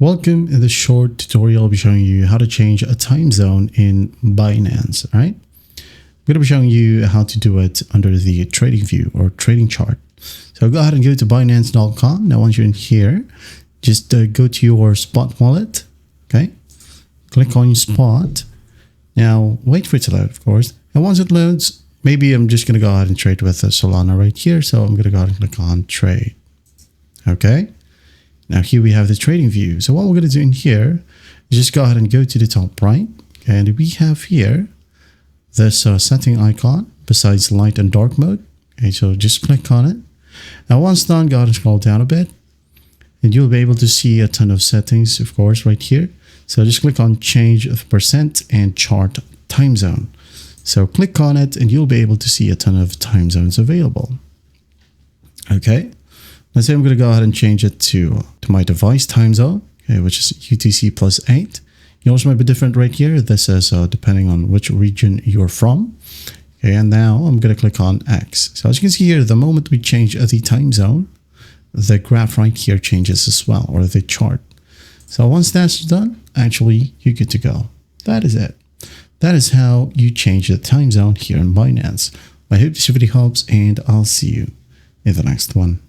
Welcome. In this short tutorial, I'll be showing you how to change a time zone in Binance. All right. I'm going to be showing you how to do it under the trading view or trading chart. So go ahead and go to Binance.com. Now, once you're in here, just go to your spot wallet. Okay. Click on your spot. Now, wait for it to load, of course. And once it loads, maybe I'm just going to go ahead and trade with Solana right here. So I'm going to go ahead and click on trade. Okay. Now here we have the trading view. So what we're going to do in here is just go ahead and go to the top right. And we have here this setting icon besides light and dark mode. Okay, so just click on it. Now once done, go ahead and scroll down a bit. And you'll be able to see a ton of settings, of course, right here. So just click on change of percent and chart time zone. So click on it and you'll be able to see a ton of time zones available. Okay. Let's say I'm going to go ahead and change it to my device time zone, okay, which is UTC +8. Yours might be different right here. This is depending on which region you're from. Okay, and now I'm going to click on X. So as you can see here, the moment we change the time zone, the graph right here changes as well, or the chart. So once that's done, actually, you're good to go. That is it. That is how you change the time zone here in Binance. I hope this video helps, and I'll see you in the next one.